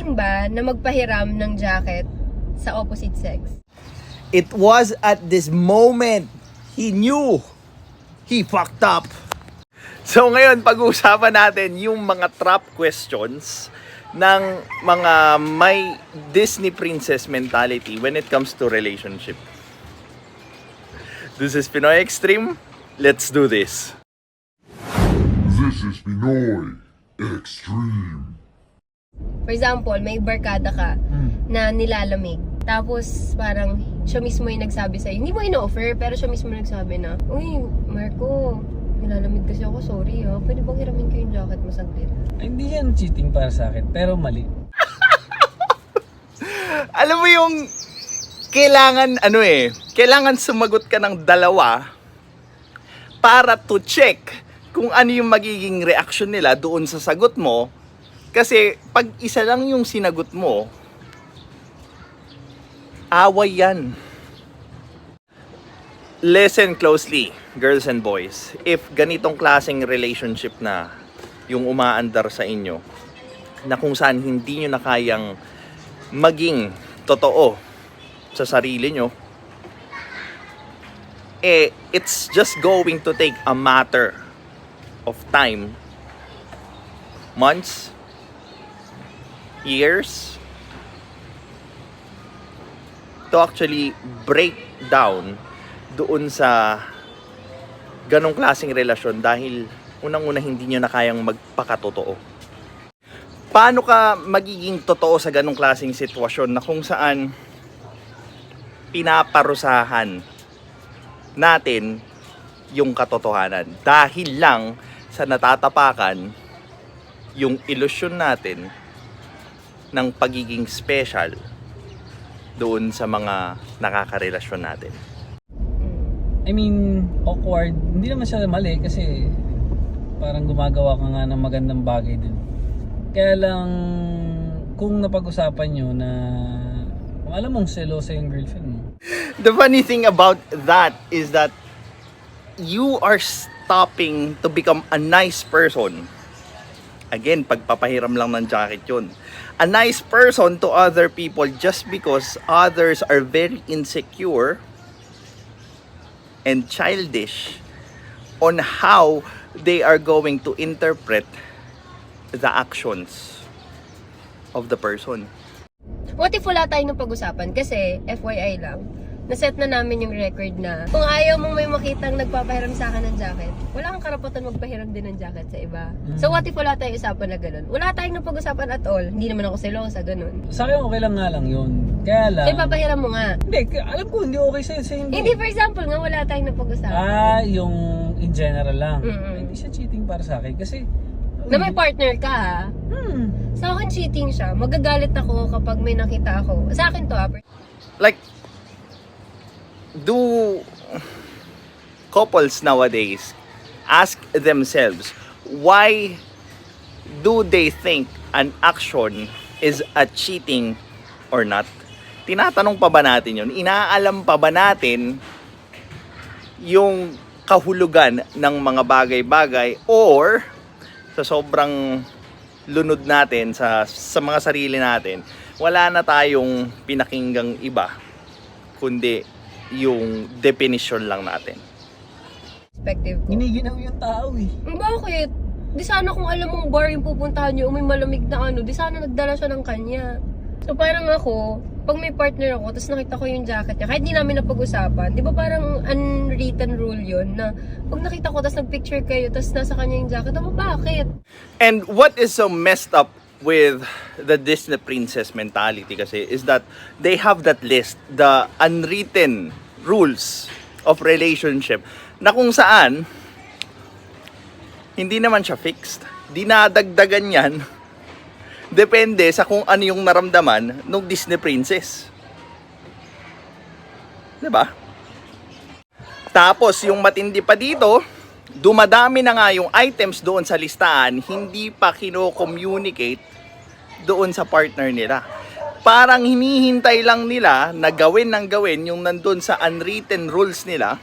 willing ba na magpahiram ng jacket sa opposite sex? It was at this moment he knew he fucked up. So ngayon, pag-uusapan natin yung mga trap questions ng mga may Disney princess mentality when it comes to relationship. This is Pinoy Extreme. Let's do this. This is Pinoy Extreme. For example, may barkada ka na nilalamig. Tapos parang siya mismo yung nagsabi sa'yo. Hindi mo ino-offer, pero siya mismo nagsabi na, "Uy, Marco, nilalamig kasi ako, sorry ha. Pwede bang hiramin ko yung jacket mo saglit?" Ay, hindi yan cheating para sa akin, pero mali. Alam mo yung kailangan sumagot ka ng dalawa para to check kung ano yung magiging reaction nila doon sa sagot mo. Kasi pag isa lang yung sinagot mo, away yan. Listen closely, girls and boys. If ganitong klaseng relationship na yung umaandar sa inyo, na kung saan hindi nyo na kayang maging totoo sa sarili nyo, it's just going to take a matter of time, months, years, to actually break down doon sa ganong klaseng relasyon dahil unang-una hindi nyo na kayang magpakatotoo. Paano ka magiging totoo sa ganong klaseng sitwasyon na kung saan pinaparusahan natin yung katotohanan dahil lang sa natatapakan yung ilusyon natin ng pagiging special doon sa mga nakakarelasyon natin. I mean, awkward. Hindi naman siya mali kasi parang gumagawa ka nga ng magandang bagay din. Kaya lang, kung napag-usapan nyo na kung alam mong selosa yung girlfriend mo. The funny thing about that is that you are stopping to become a nice person. Again, pagpapahiram lang ng jacket yun. A nice person to other people just because others are very insecure and childish on how they are going to interpret the actions of the person. What if wala tayong pag-usapan? Kasi, FYI lang, naset na namin yung record na kung ayaw mong may makitang nagpapahiram sa akin ng jacket, wala kang karapatan magpahiram din ng jacket sa iba. So what if wala tayong usapan na ganun? Wala tayong napag-usapan at all. Hindi naman ako selosa, ganun. Sa akin okay lang nga lang yun. Kaya lang... Kaya papahiram mo nga. Hindi, alam ko hindi okay sa'yo. Hindi, for example nga, wala tayong napag-usapan. Yung in general lang. Mm-mm. Hindi siya cheating para sa akin kasi... Na may partner ka ha. Sa akin cheating siya. Magagalit ako kapag may nakita ako. Sa akin to ha. Like, do couples nowadays ask themselves why do they think an action is a cheating or not? Tinatanong pa ba natin yun? Inaalam pa ba natin yung kahulugan ng mga bagay-bagay or sa sobrang lunod natin sa mga sarili natin, wala na tayong pinakinggang iba kundi yung definition lang natin. Perspective ko. Giniginaw yung tao eh. Bakit? Di sana kung alam mong bar yung pupuntahan nyo o may malamig na ano, di sana nagdala siya ng kanya. So parang ako, pag may partner ako, tapos nakita ko yung jacket niya, kahit di namin napag-usapan, di ba parang unwritten rule yun na pag nakita ko, tapos nag-picture kayo, tapos nasa kanya yung jacket, ako bakit? And what is so messed up with the Disney princess mentality kasi is that they have that list, the unwritten rules of relationship, na kung saan hindi naman siya fixed. Dinadagdagan yan depende sa kung ano yung naramdaman ng Disney princess. 'Di ba? Tapos yung matindi pa dito, dumadami na nga yung items doon sa listahan, hindi pa kino-communicate doon sa partner nila. Parang hinihintay lang nila na gawin ng gawin yung nandun sa unwritten rules nila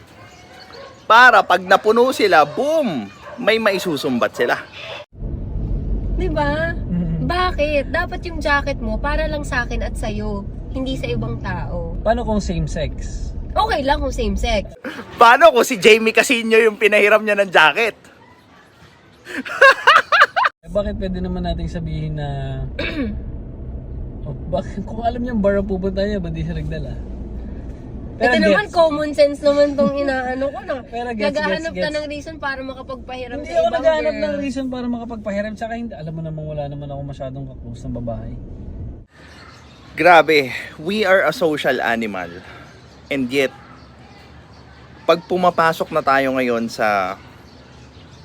para pag napuno sila, boom! May maisusumbat sila. Di ba? Bakit? Dapat yung jacket mo para lang sa akin at sa'yo, hindi sa ibang tao. Paano kung same sex? Okay lang kung same sex. Paano kung si Jamie Casino yung pinahiram niya ng jacket? Bakit pwede naman nating sabihin na bakit, kung alam niyang bar ang pupunta niya, ba't di siya nagdala? Ito naman, common sense naman tong inaano ko na. Pero gets, Naghahanap ka gets. ng reason para makapagpahiram Hindi sa ako ibang naghahanap girl. ng reason para makapagpahiram. Tsaka hindi, alam mo naman wala naman ako masyadong kaklose ng babae. Grabe, we are a social animal. And yet, pag pumapasok na tayo ngayon sa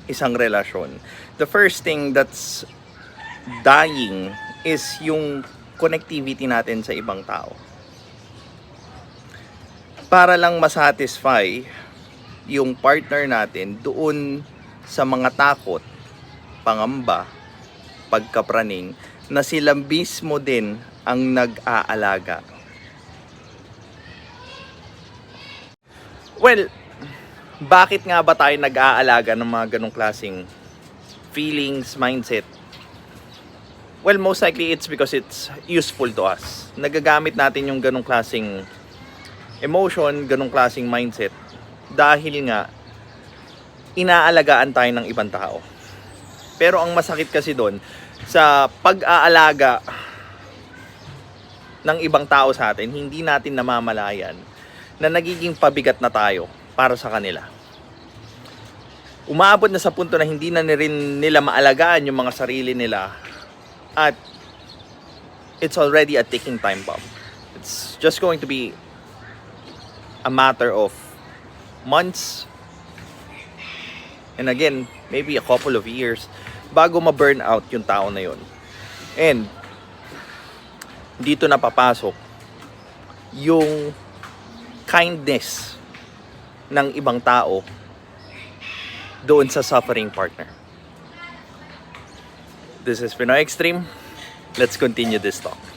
isang relasyon, the first thing that's dying is yung connectivity natin sa ibang tao. Para lang masatisfy yung partner natin doon sa mga takot, pangamba, pagkapraning na sila mismo din ang nag-aalaga. Well, bakit nga ba tayo nag-aalaga ng mga ganong klaseng feelings, mindset? Well, most likely it's because it's useful to us. Nagagamit natin yung ganong klaseng emotion, ganong klaseng mindset dahil nga inaalagaan tayo ng ibang tao. Pero ang masakit kasi doon sa pag-aalaga ng ibang tao sa atin, hindi natin namamalayan na nagiging pabigat na tayo para sa kanila. Umaabot na sa punto na hindi na rin nila maalagaan yung mga sarili nila at it's already a ticking time bomb. It's just going to be a matter of months and again, maybe a couple of years bago ma-burn out yung tao na yun. And dito na papasok yung kindness ng ibang tao doon sa suffering partner. This is Pinoy Extreme. Let's continue this talk.